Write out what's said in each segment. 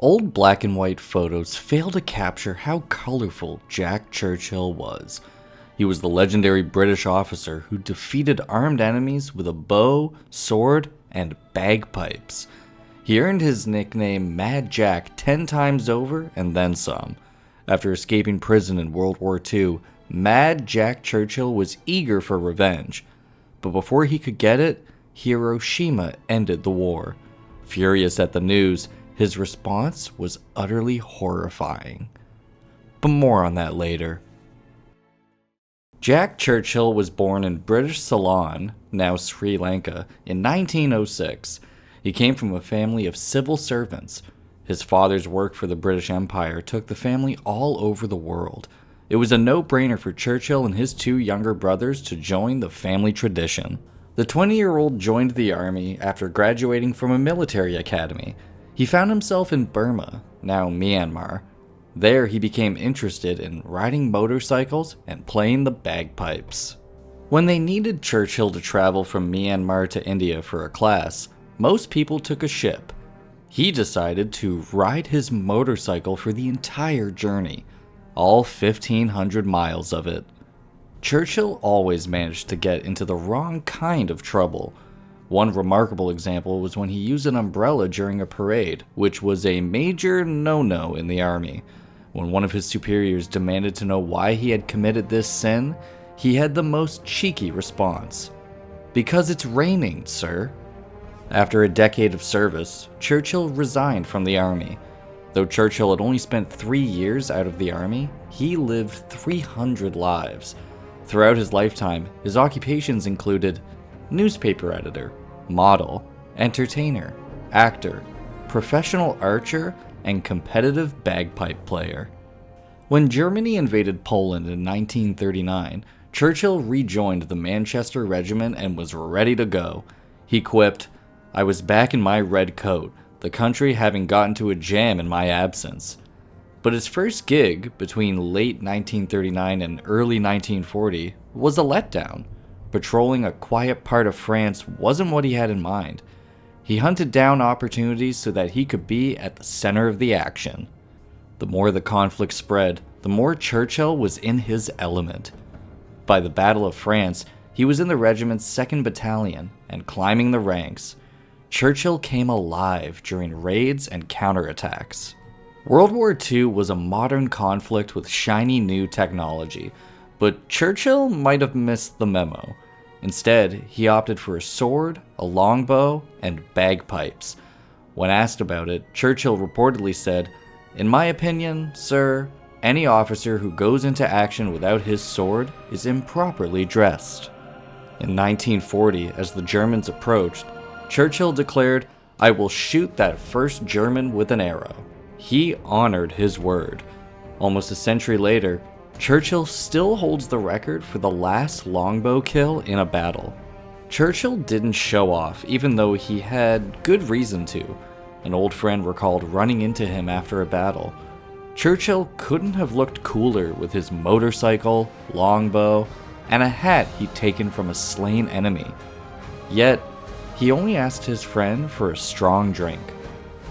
Old black and white photos fail to capture how colorful Jack Churchill was. He was the legendary British officer who defeated armed enemies with a bow, sword, and bagpipes. He earned his nickname Mad Jack 10 times over and then some. After escaping prison in World War II, Mad Jack Churchill was eager for revenge. But before he could get it, Hiroshima ended the war. Furious at the news, his response was utterly horrifying. But more on that later. Jack Churchill was born in British Ceylon, now Sri Lanka, in 1906. He came from a family of civil servants. His father's work for the British Empire took the family all over the world. It was a no-brainer for Churchill and his two younger brothers to join the family tradition. The 20-year-old joined the army after graduating from a military academy. He found himself in Burma, now Myanmar. There he became interested in riding motorcycles and playing the bagpipes. When they needed Churchill to travel from Myanmar to India for a class, most people took a ship. He decided to ride his motorcycle for the entire journey, all 1,500 miles of it. Churchill always managed to get into the wrong kind of trouble. One remarkable example was when he used an umbrella during a parade, which was a major no-no in the army. When one of his superiors demanded to know why he had committed this sin, he had the most cheeky response. "Because it's raining, sir." After a decade of service, Churchill resigned from the army. Though Churchill had only spent 3 years out of the army, he lived 300 lives. Throughout his lifetime, his occupations included newspaper editor, model, entertainer, actor, professional archer, and competitive bagpipe player. When Germany invaded Poland in 1939, Churchill rejoined the Manchester Regiment and was ready to go. He quipped, "I was back in my red coat, the country having gotten to a jam in my absence." But his first gig, between late 1939 and early 1940, was a letdown. Patrolling a quiet part of France wasn't what he had in mind. He hunted down opportunities so that he could be at the center of the action. The more the conflict spread, the more Churchill was in his element. By the Battle of France, he was in the regiment's 2nd Battalion and climbing the ranks. Churchill came alive during raids and counterattacks. World War II was a modern conflict with shiny new technology, but Churchill might have missed the memo. Instead, he opted for a sword, a longbow, and bagpipes. When asked about it, Churchill reportedly said, "In my opinion, sir, any officer who goes into action without his sword is improperly dressed." In 1940, as the Germans approached, Churchill declared, "I will shoot that first German with an arrow." He honored his word. Almost a century later, Churchill still holds the record for the last longbow kill in a battle. Churchill didn't show off, even though he had good reason to. An old friend recalled running into him after a battle. Churchill couldn't have looked cooler with his motorcycle, longbow, and a hat he'd taken from a slain enemy. Yet, he only asked his friend for a strong drink.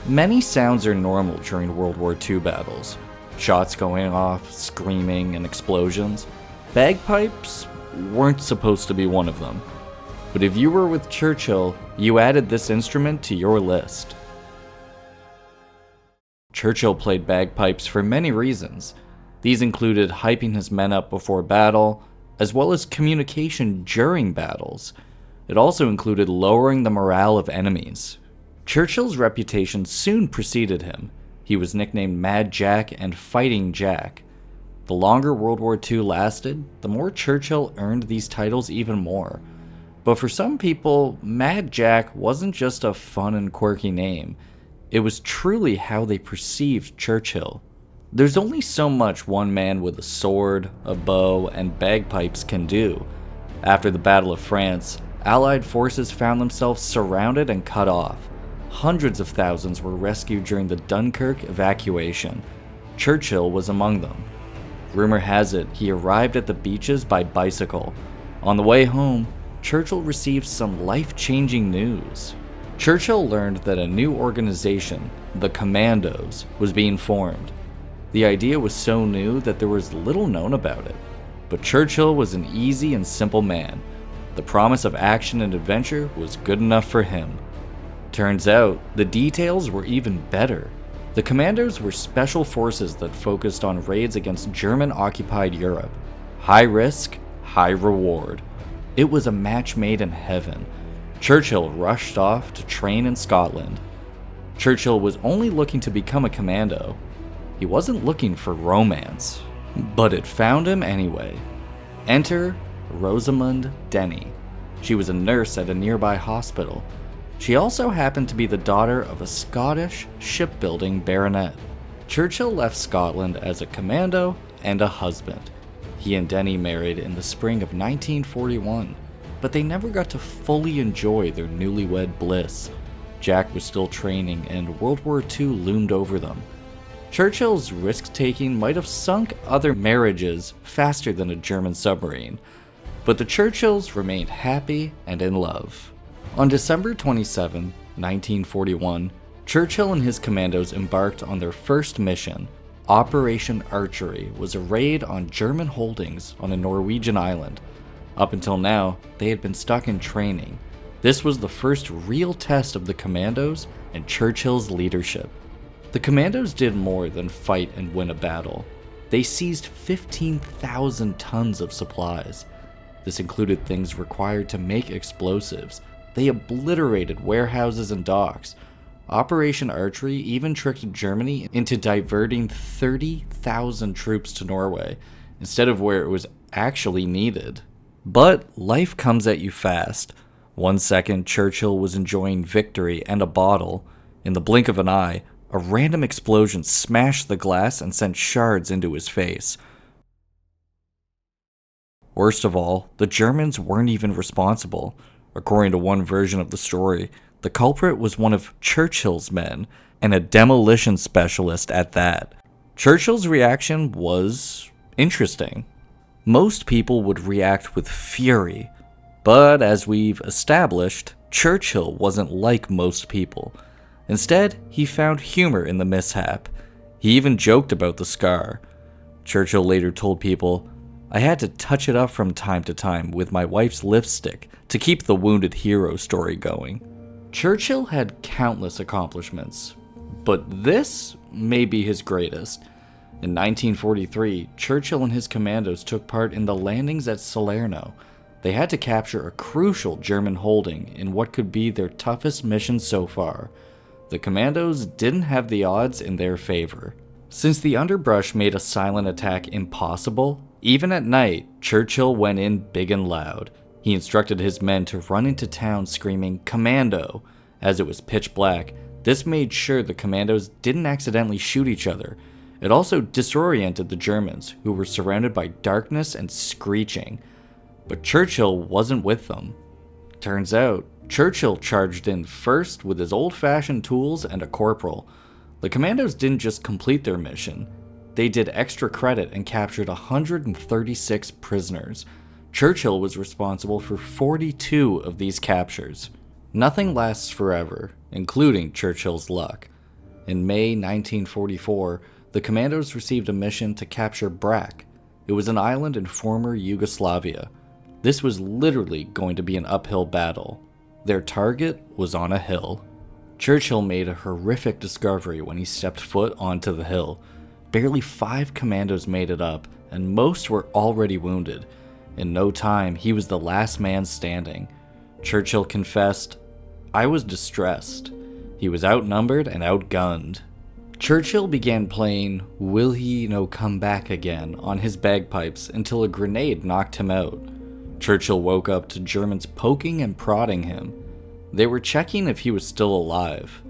Many sounds are normal during World War II battles. Shots going off, screaming, and explosions. Bagpipes weren't supposed to be one of them. But if you were with Churchill, you added this instrument to your list. Churchill played bagpipes for many reasons. These included hyping his men up before battle, as well as communication during battles. It also included lowering the morale of enemies. Churchill's reputation soon preceded him. He was nicknamed Mad Jack and Fighting Jack. The longer World War II lasted, the more Churchill earned these titles even more. But for some people, Mad Jack wasn't just a fun and quirky name. It was truly how they perceived Churchill. There's only so much one man with a sword, a bow, and bagpipes can do. After the Battle of France, Allied forces found themselves surrounded and cut off. Hundreds of thousands were rescued during the Dunkirk evacuation. Churchill was among them. Rumor has it he arrived at the beaches by bicycle. On the way home, Churchill received some life-changing news. Churchill learned that a new organization, the Commandos, was being formed. The idea was so new that there was little known about it. But Churchill was an easy and simple man. The promise of action and adventure was good enough for him. Turns out, the details were even better. The Commandos were special forces that focused on raids against German-occupied Europe. High risk, high reward. It was a match made in heaven. Churchill rushed off to train in Scotland. Churchill was only looking to become a commando. He wasn't looking for romance, but it found him anyway. Enter Rosamund Denny. She was a nurse at a nearby hospital. She also happened to be the daughter of a Scottish shipbuilding baronet. Churchill left Scotland as a commando and a husband. He and Denny married in the spring of 1941, but they never got to fully enjoy their newlywed bliss. Jack was still training and World War II loomed over them. Churchill's risk-taking might have sunk other marriages faster than a German submarine, but the Churchills remained happy and in love. On December 27, 1941, Churchill and his commandos embarked on their first mission. Operation Archery was a raid on German holdings on a Norwegian island. Up until now, they had been stuck in training. This was the first real test of the commandos and Churchill's leadership. The commandos did more than fight and win a battle. They seized 15,000 tons of supplies. This included things required to make explosives. They obliterated warehouses and docks. Operation Archery even tricked Germany into diverting 30,000 troops to Norway, instead of where it was actually needed. But life comes at you fast. One second, Churchill was enjoying victory and a bottle. In the blink of an eye, a random explosion smashed the glass and sent shards into his face. Worst of all, the Germans weren't even responsible. According to one version of the story, the culprit was one of Churchill's men, and a demolition specialist at that. Churchill's reaction was interesting. Most people would react with fury, but as we've established, Churchill wasn't like most people. Instead, he found humor in the mishap. He even joked about the scar. Churchill later told people, "I had to touch it up from time to time with my wife's lipstick to keep the wounded hero story going." Churchill had countless accomplishments, but this may be his greatest. In 1943, Churchill and his commandos took part in the landings at Salerno. They had to capture a crucial German holding in what could be their toughest mission so far. The commandos didn't have the odds in their favor. Since the underbrush made a silent attack impossible, even at night, Churchill went in big and loud. He instructed his men to run into town screaming, "Commando!" As it was pitch black, this made sure the commandos didn't accidentally shoot each other. It also disoriented the Germans, who were surrounded by darkness and screeching. But Churchill wasn't with them. Turns out, Churchill charged in first with his old-fashioned tools and a corporal. The commandos didn't just complete their mission. They did extra credit and captured 136 prisoners. Churchill was responsible for 42 of these captures. Nothing lasts forever, including Churchill's luck. In May 1944, the commandos received a mission to capture Brac. It was an island in former Yugoslavia. This was literally going to be an uphill battle. Their target was on a hill. Churchill made a horrific discovery when he stepped foot onto the hill. Barely 5 commandos made it up, and most were already wounded. In no time, he was the last man standing. Churchill confessed, "I was distressed." He was outnumbered and outgunned. Churchill began playing "Will He No Come Back Again" on his bagpipes until a grenade knocked him out. Churchill woke up to Germans poking and prodding him. They were checking if he was still alive.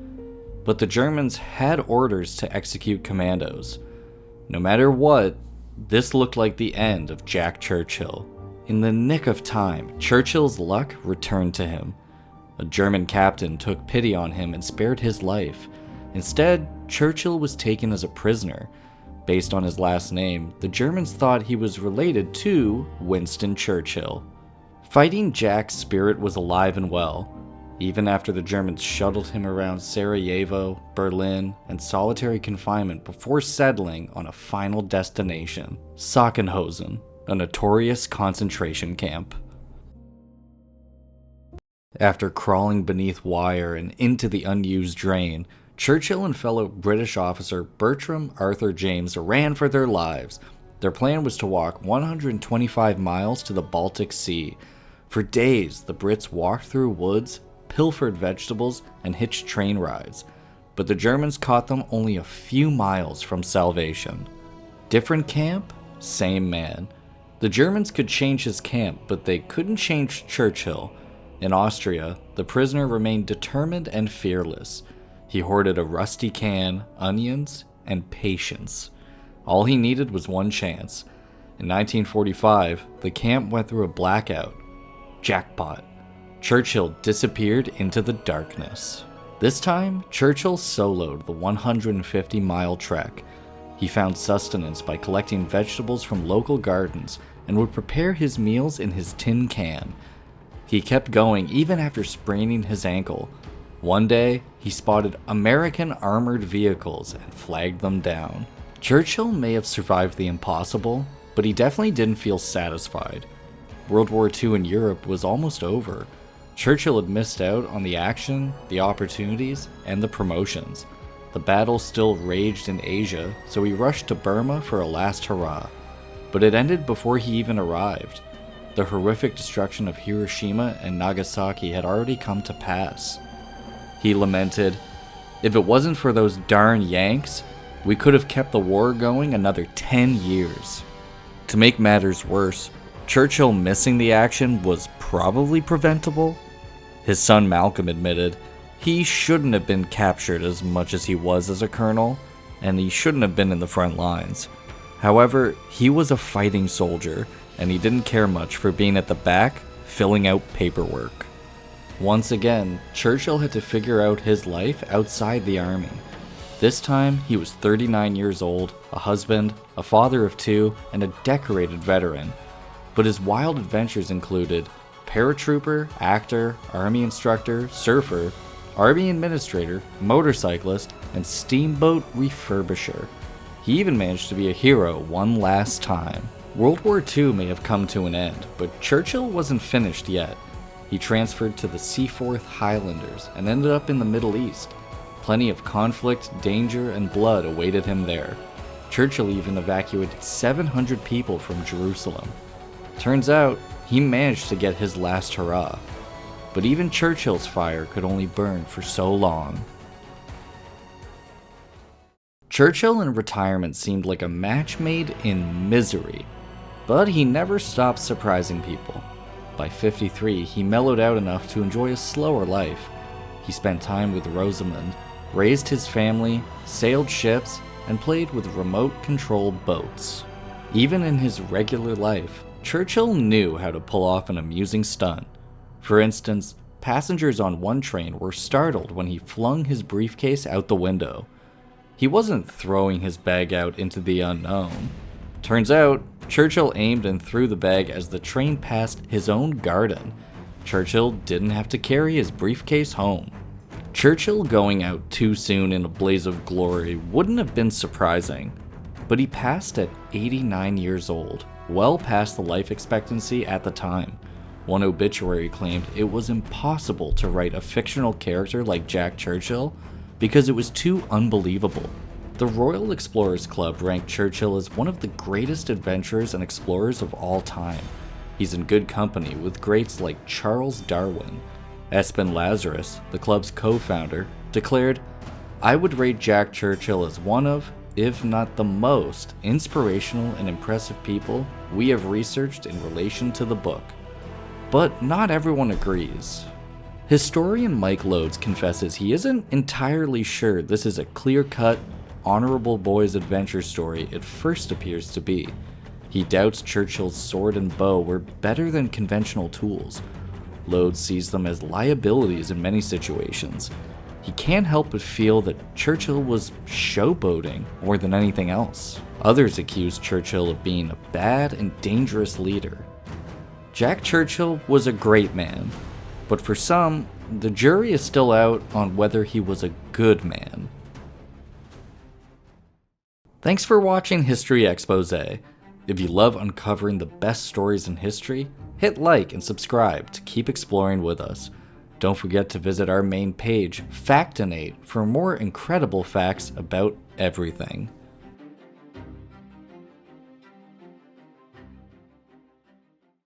But the Germans had orders to execute commandos. No matter what, this looked like the end of Jack Churchill. In the nick of time, Churchill's luck returned to him. A German captain took pity on him and spared his life. Instead, Churchill was taken as a prisoner. Based on his last name, the Germans thought he was related to Winston Churchill. Fighting Jack's spirit was alive and well. even after the Germans shuttled him around Sarajevo, Berlin, and solitary confinement before settling on a final destination, Sachsenhausen, a notorious concentration camp. After crawling beneath wire and into the unused drain, Churchill and fellow British officer Bertram Arthur James ran for their lives. Their plan was to walk 125 miles to the Baltic Sea. For days, the Brits walked through woods, pilfered vegetables, and hitched train rides. But the Germans caught them only a few miles from salvation. Different camp, same man. The Germans could change his camp, but they couldn't change Churchill. In Austria, the prisoner remained determined and fearless. He hoarded a rusty can, onions, and patience. All he needed was one chance. In 1945, the camp went through a blackout. Jackpot. Churchill disappeared into the darkness. This time, Churchill soloed the 150-mile trek. He found sustenance by collecting vegetables from local gardens and would prepare his meals in his tin can. He kept going even after spraining his ankle. One day, he spotted American armored vehicles and flagged them down. Churchill may have survived the impossible, but he definitely didn't feel satisfied. World War II in Europe was almost over. Churchill had missed out on the action, the opportunities, and the promotions. The battle still raged in Asia, so he rushed to Burma for a last hurrah. But it ended before he even arrived. The horrific destruction of Hiroshima and Nagasaki had already come to pass. He lamented, "If it wasn't for those darn Yanks, we could have kept the war going another 10 years. To make matters worse, Churchill missing the action was probably preventable. His son Malcolm admitted he shouldn't have been captured as much as he was as a colonel, and he shouldn't have been in the front lines. However, he was a fighting soldier, and he didn't care much for being at the back, filling out paperwork. Once again, Churchill had to figure out his life outside the army. This time, he was 39 years old, a husband, a father of 2, and a decorated veteran. But his wild adventures included paratrooper, actor, army instructor, surfer, army administrator, motorcyclist, and steamboat refurbisher. He even managed to be a hero one last time. World War II may have come to an end, but Churchill wasn't finished yet. He transferred to the Seaforth Highlanders and ended up in the Middle East. Plenty of conflict, danger, and blood awaited him there. Churchill even evacuated 700 people from Jerusalem. Turns out, he managed to get his last hurrah. But even Churchill's fire could only burn for so long. Churchill in retirement seemed like a match made in misery, but he never stopped surprising people. By 53, he mellowed out enough to enjoy a slower life. He spent time with Rosamund, raised his family, sailed ships, and played with remote-controlled boats. Even in his regular life, Churchill knew how to pull off an amusing stunt. For instance, passengers on one train were startled when he flung his briefcase out the window. He wasn't throwing his bag out into the unknown. Turns out, Churchill aimed and threw the bag as the train passed his own garden. Churchill didn't have to carry his briefcase home. Churchill going out too soon in a blaze of glory wouldn't have been surprising, but he passed at 89 years old, well past the life expectancy at the time. One obituary claimed it was impossible to write a fictional character like Jack Churchill because it was too unbelievable. The Royal Explorers Club ranked Churchill as one of the greatest adventurers and explorers of all time. He's in good company with greats like Charles Darwin. Espen Lazarus, the club's co-founder, declared, "I would rate Jack Churchill as one of, if not the most, inspirational and impressive people we have researched in relation to the book." But not everyone agrees. Historian Mike Loades confesses he isn't entirely sure this is a clear-cut, honorable boy's adventure story it first appears to be. He doubts Churchill's sword and bow were better than conventional tools. Loades sees them as liabilities in many situations. He can't help but feel that Churchill was showboating more than anything else. Others accuse Churchill of being a bad and dangerous leader. Jack Churchill was a great man, but for some, the jury is still out on whether he was a good man. Thanks for watching History Expose. If you love uncovering the best stories in history, hit like and subscribe to keep exploring with us. Don't forget to visit our main page, Factinate, for more incredible facts about everything.